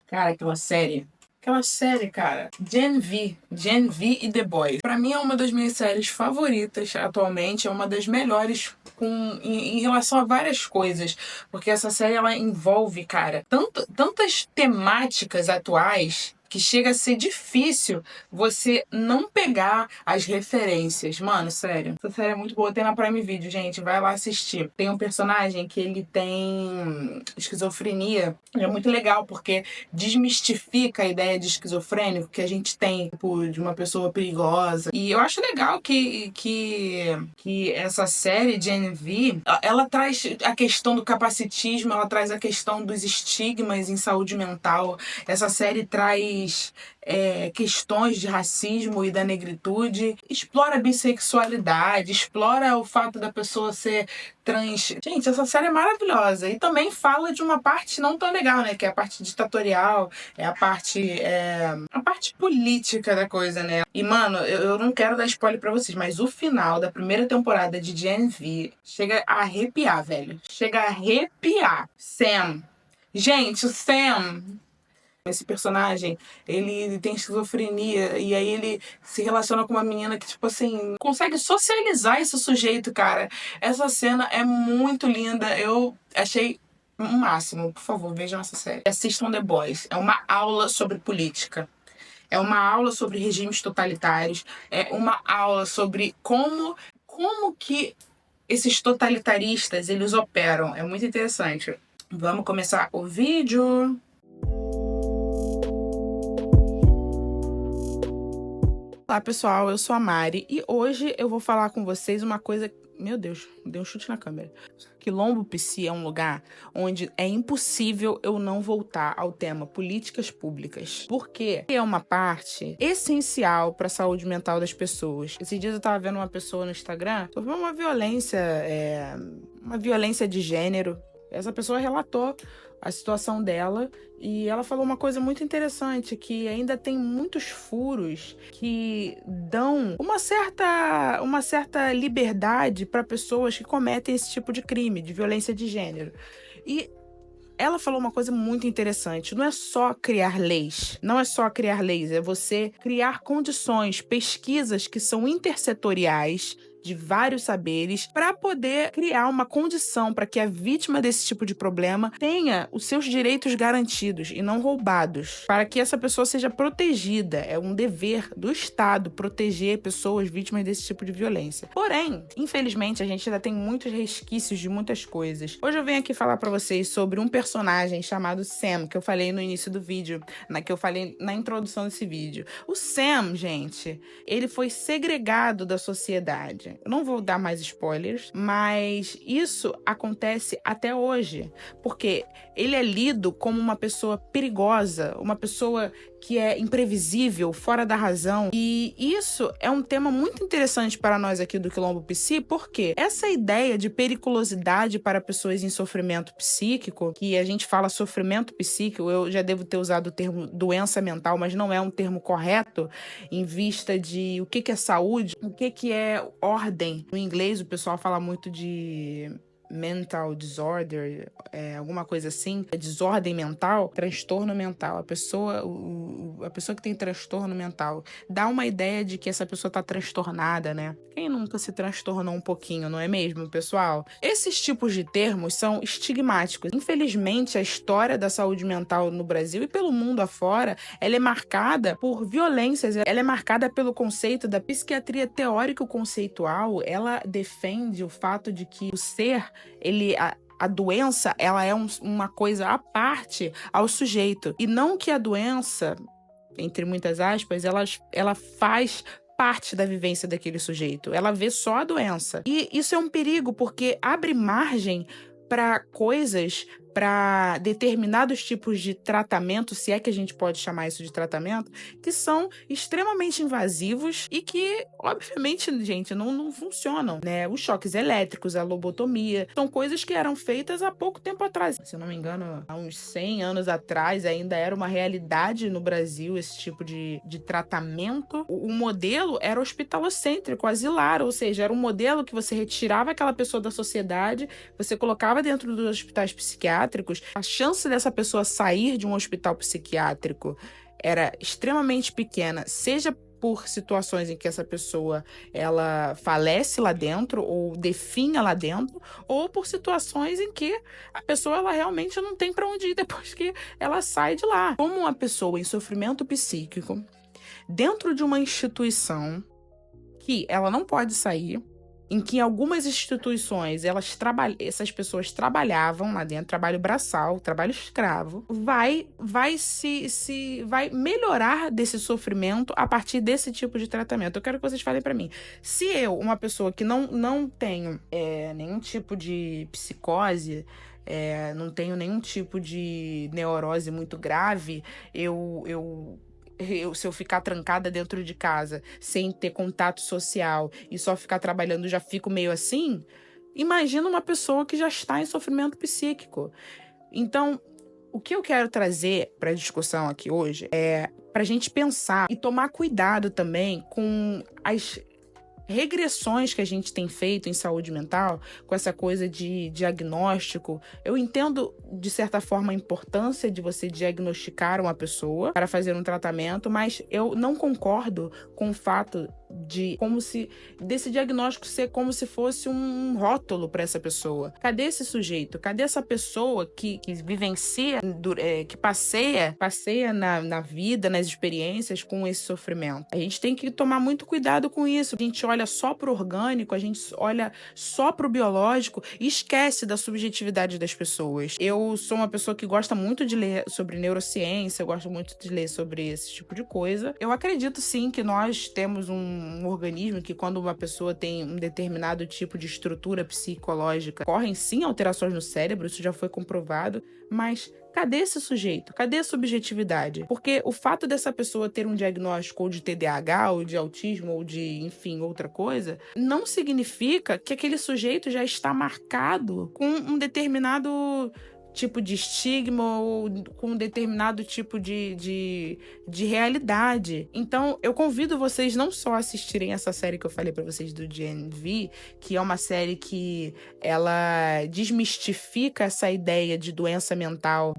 Cara, aquela série. Aquela série, cara. Gen V e The Boys. Pra mim é uma das minhas séries favoritas atualmente. É uma das melhores em relação a várias coisas. Porque essa série, ela envolve, cara, tantas temáticas atuais que chega a ser difícil você não pegar as referências. Mano, sério. Essa série é muito boa. Tem na Prime Video, gente. Vai lá assistir. Tem um personagem que ele tem esquizofrenia. E é muito legal, porque desmistifica a ideia de esquizofrênico que a gente tem, tipo, de uma pessoa perigosa. E eu acho legal que essa série de NV, ela traz a questão do capacitismo, ela traz a questão dos estigmas em saúde mental. Essa série traz questões de racismo e da negritude, explora a bissexualidade, explora o fato da pessoa ser trans. Gente, essa série é maravilhosa. E também fala de uma parte não tão legal, né? Que é a parte ditatorial, é a parte política da coisa, né? E, mano, eu não quero dar spoiler pra vocês, mas o final da primeira temporada de Gen V chega a arrepiar, velho. Chega a arrepiar. Sam. Gente, o Sam... Esse personagem, ele tem esquizofrenia e aí ele se relaciona com uma menina que, tipo assim, consegue socializar esse sujeito, cara. Essa cena é muito linda. Eu achei o máximo. Por favor, vejam essa série. Assistam The Boys. É uma aula sobre política. É uma aula sobre regimes totalitários. É uma aula sobre como que esses totalitaristas, eles operam. É muito interessante. Vamos começar o vídeo. Olá pessoal, eu sou a Mari e hoje eu vou falar com vocês uma coisa... Meu Deus, dei um chute na câmera. Quilombo PC é um lugar onde é impossível eu não voltar ao tema políticas públicas, porque é uma parte essencial para a saúde mental das pessoas. Esses dias eu tava vendo uma pessoa no Instagram sobre uma violência de gênero. Essa pessoa relatou a situação dela e ela falou uma coisa muito interessante, que ainda tem muitos furos que dão uma certa liberdade para pessoas que cometem esse tipo de crime, de violência de gênero. E ela falou uma coisa muito interessante, não é só criar leis, é você criar condições, pesquisas que são intersetoriais, de vários saberes, para poder criar uma condição para que a vítima desse tipo de problema tenha os seus direitos garantidos e não roubados, para que essa pessoa seja protegida. É um dever do Estado proteger pessoas vítimas desse tipo de violência. Porém, infelizmente, a gente ainda tem muitos resquícios de muitas coisas. Hoje eu venho aqui falar para vocês sobre um personagem chamado Sam, que eu falei no início do vídeo, que eu falei na introdução desse vídeo. O Sam, gente, ele foi segregado da sociedade. Eu não vou dar mais spoilers, mas isso acontece até hoje, porque ele é lido como uma pessoa perigosa, uma pessoa que é imprevisível, fora da razão. E isso é um tema muito interessante para nós aqui do Quilombo PC, porque essa ideia de periculosidade para pessoas em sofrimento psíquico, que a gente fala sofrimento psíquico, eu já devo ter usado o termo doença mental, mas não é um termo correto em vista de o que é saúde, o que é ordem. No inglês o pessoal fala muito de mental disorder, alguma coisa assim, desordem mental, transtorno mental. A pessoa que tem transtorno mental dá uma ideia de que essa pessoa tá transtornada, né? Quem nunca se transtornou um pouquinho, não é mesmo, pessoal? Esses tipos de termos são estigmáticos. Infelizmente, a história da saúde mental no Brasil e pelo mundo afora, ela é marcada por violências, ela é marcada pelo conceito da psiquiatria teórico-conceitual. Ela defende o fato de que o ser, a doença, ela é uma coisa à parte ao sujeito. E não que a doença, entre muitas aspas, ela faz parte da vivência daquele sujeito. Ela vê só a doença. E isso é um perigo, porque abre margem para coisas, para determinados tipos de tratamento, se é que a gente pode chamar isso de tratamento, que são extremamente invasivos e que, obviamente, gente, não funcionam, né? Os choques elétricos, a lobotomia, são coisas que eram feitas há pouco tempo atrás. Se eu não me engano, há uns 100 anos atrás, ainda era uma realidade no Brasil esse tipo de tratamento. O modelo era hospitalocêntrico, asilar, ou seja, era um modelo que você retirava aquela pessoa da sociedade, você colocava dentro dos hospitais psiquiátricos, psiquiátricos, a chance dessa pessoa sair de um hospital psiquiátrico era extremamente pequena, seja por situações em que essa pessoa ela falece lá dentro ou definha lá dentro, ou por situações em que a pessoa ela realmente não tem para onde ir depois que ela sai de lá. Como uma pessoa em sofrimento psíquico, dentro de uma instituição que ela não pode sair, em que algumas instituições essas pessoas trabalhavam lá dentro, trabalho braçal, trabalho escravo, vai melhorar desse sofrimento a partir desse tipo de tratamento. Eu quero que vocês falem para mim, se eu, uma pessoa que não tenho nenhum tipo de psicose, não tenho nenhum tipo de neurose muito grave, se eu ficar trancada dentro de casa, sem ter contato social e só ficar trabalhando, já fico meio assim, imagina uma pessoa que já está em sofrimento psíquico. Então, o que eu quero trazer para a discussão aqui hoje é para a gente pensar e tomar cuidado também com as regressões que a gente tem feito em saúde mental, com essa coisa de diagnóstico. Eu entendo, de certa forma, a importância de você diagnosticar uma pessoa para fazer um tratamento, mas eu não concordo com o fato desse diagnóstico ser como se fosse um rótulo para essa pessoa. Cadê esse sujeito? Cadê essa pessoa que vivencia, que passeia na vida, nas experiências com esse sofrimento? A gente tem que tomar muito cuidado com isso. A gente olha só pro orgânico, a gente olha só pro biológico e esquece da subjetividade das pessoas. Eu sou uma pessoa que gosta muito de ler sobre neurociência, eu gosto muito de ler sobre esse tipo de coisa. Eu acredito sim que nós temos um organismo que, quando uma pessoa tem um determinado tipo de estrutura psicológica, ocorrem sim alterações no cérebro, isso já foi comprovado, mas cadê esse sujeito? Cadê a subjetividade? Porque o fato dessa pessoa ter um diagnóstico ou de TDAH, ou de autismo, ou de, enfim, outra coisa, não significa que aquele sujeito já está marcado com um determinado tipo de estigma ou com um determinado tipo de realidade. Então, eu convido vocês não só a assistirem essa série que eu falei pra vocês do GNV, que é uma série que ela desmistifica essa ideia de doença mental,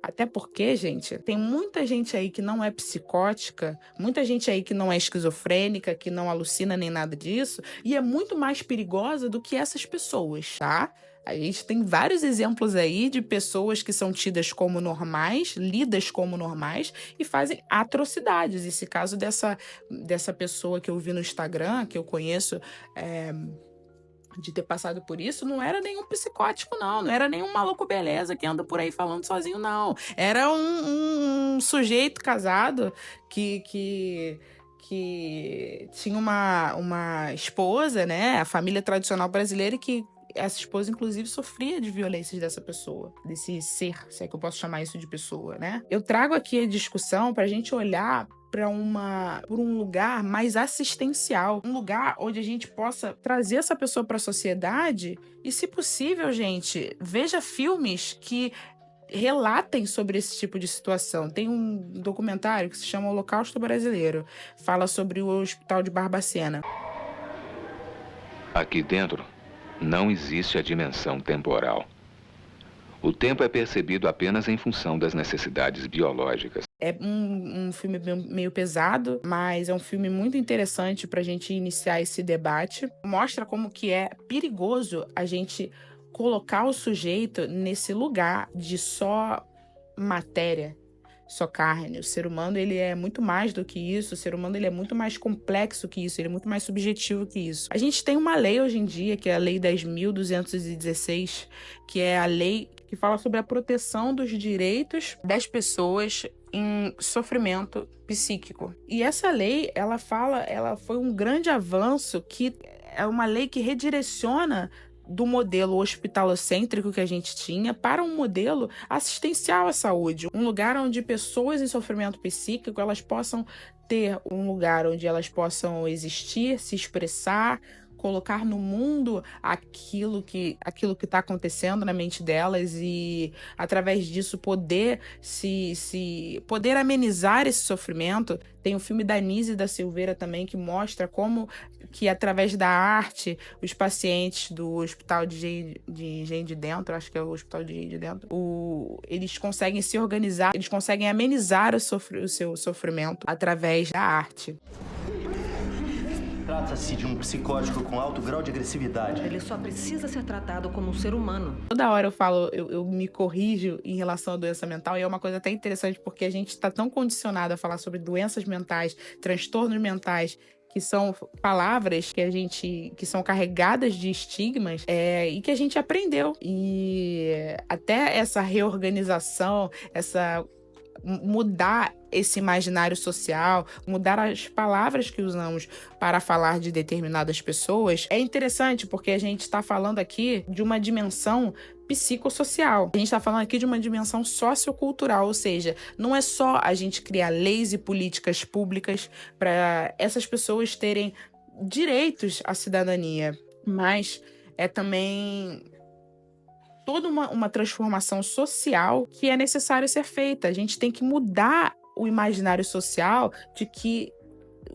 até porque, gente, tem muita gente aí que não é psicótica, muita gente aí que não é esquizofrênica, que não alucina nem nada disso, e é muito mais perigosa do que essas pessoas, tá? A gente tem vários exemplos aí de pessoas que são tidas como normais, lidas como normais e fazem atrocidades. Esse caso dessa pessoa que eu vi no Instagram, que eu conheço, de ter passado por isso, não era nenhum psicótico, não era nenhum maluco beleza que anda por aí falando sozinho, não. Era um sujeito casado que tinha uma esposa, né? A família tradicional brasileira, e que essa esposa, inclusive, sofria de violências dessa pessoa, desse ser, se é que eu posso chamar isso de pessoa, né? Eu trago aqui a discussão para a gente olhar por um lugar mais assistencial, um lugar onde a gente possa trazer essa pessoa para a sociedade e, se possível, gente, veja filmes que relatem sobre esse tipo de situação. Tem um documentário que se chama Holocausto Brasileiro, fala sobre o Hospital de Barbacena. Aqui dentro não existe a dimensão temporal. O tempo é percebido apenas em função das necessidades biológicas. É um filme meio pesado, mas é um filme muito interessante para a gente iniciar esse debate. Mostra como que é perigoso a gente colocar o sujeito nesse lugar de só matéria, só carne. O ser humano, ele é muito mais do que isso. O ser humano, ele é muito mais complexo que isso. Ele é muito mais subjetivo que isso. A gente tem uma lei hoje em dia, que é a Lei 10.216, que é a lei que fala sobre a proteção dos direitos das pessoas em sofrimento psíquico. E essa lei, ela foi um grande avanço, que é uma lei que redireciona do modelo hospitalocêntrico que a gente tinha para um modelo assistencial à saúde, um lugar onde pessoas em sofrimento psíquico elas possam ter um lugar onde elas possam existir, se expressar colocar no mundo aquilo que está acontecendo na mente delas e, através disso, poder poder amenizar esse sofrimento. Tem o filme da Anísia da Silveira também, que mostra como que, através da arte, os pacientes do Hospital de Engenho de Dentro, acho que é o Hospital de Engenho de Dentro, eles conseguem se organizar, eles conseguem amenizar o seu sofrimento através da arte. Trata-se de um psicótico com alto grau de agressividade. Ele só precisa ser tratado como um ser humano. Toda hora eu me corrijo em relação à doença mental, e é uma coisa até interessante, porque a gente está tão condicionado a falar sobre doenças mentais, transtornos mentais, que são palavras que são carregadas de estigmas, e que a gente aprendeu. E até essa reorganização, mudar esse imaginário social, mudar as palavras que usamos para falar de determinadas pessoas, é interessante, porque a gente está falando aqui de uma dimensão psicossocial. A gente está falando aqui de uma dimensão sociocultural, ou seja, não é só a gente criar leis e políticas públicas para essas pessoas terem direitos à cidadania, mas é também toda uma transformação social que é necessário ser feita. A gente tem que mudar o imaginário social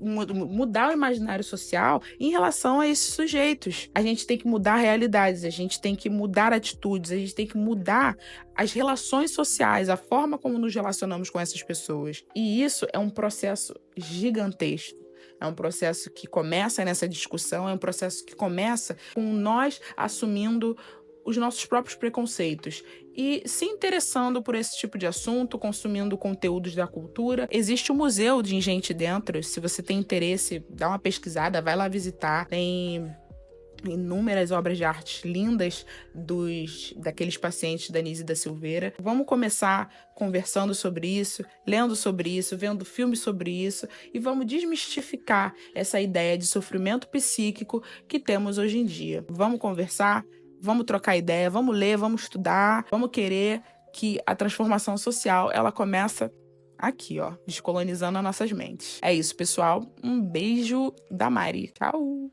mudar o imaginário social em relação a esses sujeitos. A gente tem que mudar realidades, a gente tem que mudar atitudes, a gente tem que mudar as relações sociais, a forma como nos relacionamos com essas pessoas. E isso é um processo gigantesco. É um processo que começa nessa discussão, é um processo que começa com nós assumindo os nossos próprios preconceitos e se interessando por esse tipo de assunto, consumindo conteúdos da cultura. Existe o Museu de Engenho de Dentro, se você tem interesse, dá uma pesquisada, vai lá visitar. Tem inúmeras obras de arte lindas daqueles pacientes da Anísia da Silveira. Vamos começar conversando sobre isso, lendo sobre isso, vendo filmes sobre isso, e vamos desmistificar essa ideia de sofrimento psíquico que temos hoje em dia. Vamos conversar? Vamos trocar ideia, vamos ler, vamos estudar, vamos querer que a transformação social, ela começa aqui, ó, descolonizando as nossas mentes. É isso, pessoal. Um beijo da Mari. Tchau!